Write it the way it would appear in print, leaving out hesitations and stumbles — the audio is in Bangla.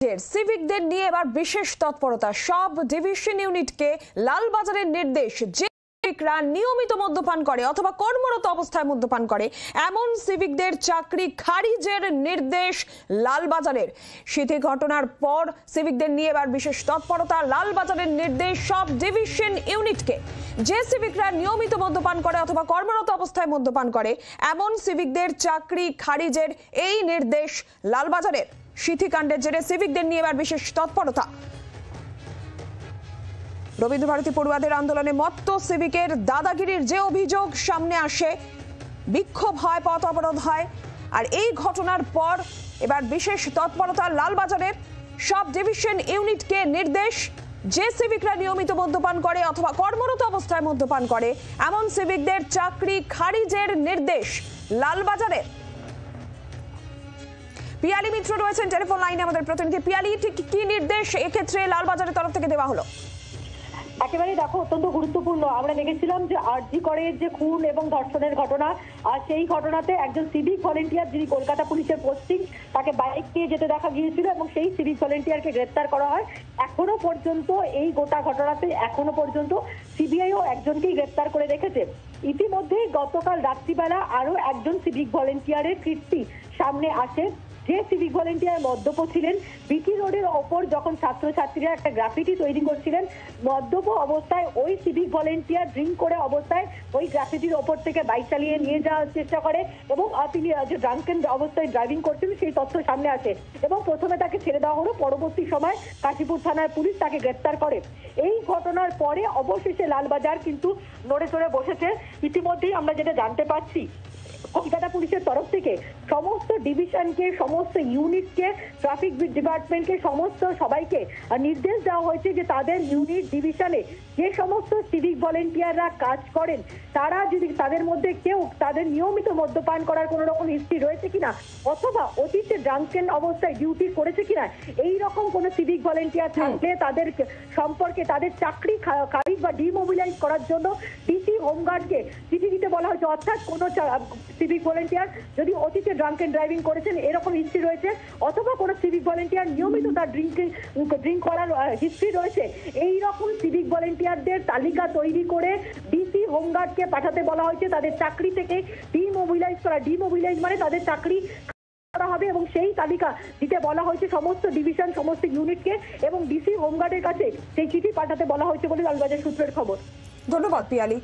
সিভিকদের নিয়ে এবার বিশেষ তৎপরতা। সব ডিভিশন ইউনিটকে লালবাজারের নির্দেশ, যে সিভিকরা নিয়মিত মদ্যপান করে অথবা কর্মরত অবস্থায় মদ্যপান করে এমন সিভিকদের চাকরি খারিজের নির্দেশ লালবাজারের। শীতে ঘটনার পর সিভিকদের নিয়ে এবার বিশেষ তৎপরতা। লালবাজারের নির্দেশ সব ডিভিশন ইউনিটকে, যে সিভিকরা নিয়মিত মদ্যপান করে অথবা কর্মরত অবস্থায় মদ্যপান করে এমন সিভিকদের চাকরি খারিজের এই নির্দেশ লালবাজারের। শীতিকাণ্ডের জেরে সিভিকদের নিয়ে এবার বিশেষ তৎপরতা। রবীন্দ্রভারতী পড়ুয়াদের আন্দোলনে মত্ত সিভিকের দাদাগিরির যে অভিযোগ সামনে আসে, বিক্ষোভ হয়, পথ অবরোধ হয়, আর এই ঘটনার পর এবার বিশেষ তৎপরতা লালবাজারের। সব ডিভিশন ইউনিটকে নির্দেশ, যে সিভিকরা নিয়মিত মদ্যপান করে অথবা কর্মরত অবস্থায় মদ্যপান করে এমন সিভিকদের চাকরি খারিজের নির্দেশ লালবাজারের। পিয়ালি মিত্র রয়েছেন টেলিফোন লাইনে, আমাদের প্রতিনিধি। পিয়ালি, ঠিক কি নির্দেশ এক্ষেত্রে লালবাজারের তরফ থেকে দেওয়া হলো? একেবারে দেখো, অত্যন্ত গুরুত্বপূর্ণ। আমরা দেখেছিলাম যে আরজি করের যে খুন এবং ধর্ষণের ঘটনা, আর সেই ঘটনাতে একজন সিভিক ভলেন্টিয়ার যিনি কলকাতা পুলিশের পোস্টিং, তাকে বাইক নিয়ে যেতে দেখা গিয়েছিল এবং সেই সিভিক ভলেন্টিয়ারকে গ্রেপ্তার করা হয়। এখনো পর্যন্ত এই গোটা ঘটনাতে এখনো পর্যন্ত সিবিআইও একজনকেই গ্রেপ্তার করে রেখেছে। ইতিমধ্যেই গতকাল রাত্রিবেলা আরো একজন সিভিক ভলেন্টিয়ারের কীর্তি সামনে আসে। যে সিভিক ভলেন্টিয়ার মদ্যপ ছিলেন, বিটি রোডের ওপর যখন ছাত্রছাত্রীরা একটা গ্রাফিটি তৈরি করছিলেন, মদ্যপ অবস্থায় ওই সিভিক ভলেন্টিয়ার ড্রিঙ্ক করে অবস্থায় ওই গ্রাফিটির ওপর থেকে বাইক চালিয়ে নিয়ে যাওয়ার চেষ্টা করে এবং তিনি যে ড্রাঙ্কেন অবস্থায় ড্রাইভিং করছিলেন সেই তথ্য সামনে আসে এবং প্রথমে তাকে ছেড়ে দেওয়া হলো। পরবর্তী সময় কাশীপুর থানার পুলিশ তাকে গ্রেপ্তার করে। এই ঘটনার পরে অবশেষে লালবাজার কিন্তু নড়ে চড়ে বসেছে। ইতিমধ্যেই আমরা যেটা জানতে পারছি, কলকাতা পুলিশের তরফ থেকে সমস্ত ডিভিশনকে, সমস্ত ইউনিটকে, ট্রাফিক ডিপার্টমেন্টকে, সমস্ত সবাইকে নির্দেশ দেওয়া হয়েছে যে তাদের ইউনিট ডিভিশনে যে সমস্ত সিভিক ভলেন্টিয়াররা কাজ করেন তারা যদি তাদের মধ্যে কেউ তাদের নিয়মিত মদ্যপান করার কোনো রকম হিস্ট্রি রয়েছে কিনা অথবা অতীতে ড্রাঙ্কেন অবস্থায় ডিউটি করেছে কিনা, এই রকম কোনো সিভিক ভলেন্টিয়ার থাকলে তাদের সম্পর্কে তাদের চাকরি খারিজ বা ডিমোবিলাইজ করার জন্য ডিসি হোমগার্ডকে চিঠি দিতে বলা হয়েছে। অর্থাৎ কোনো সিভিক ভলেন্টিয়ার যদি অতীতে ড্রাঙ্কেন ড্রাইভিং করেছেন এরকম হিস্ট্রি রয়েছে অথবা কোনো সিভিক ভলেন্টিয়ার নিয়মিত তার ড্রিঙ্ক করার হিস্ট্রি রয়েছে, এই রকম সিভিক ভলেন্টিয়ারদের তালিকা তৈরি করে ডিসি হোমগার্ডকে পাঠাতে বলা হয়েছে। তাদের চাকরি থেকে ডিমোবিলাইজ করা, ডিমোবিলাইজ মানে তাদের চাকরি করা হবে এবং সেই তালিকা দিতে বলা হয়েছে সমস্ত ডিভিশন, সমস্ত ইউনিটকে এবং ডিসি হোমগার্ডের কাছে সেই চিঠি পাঠাতে বলা হয়েছে বলে লালবাজার সূত্রের খবর। ধন্যবাদ পিয়ালি।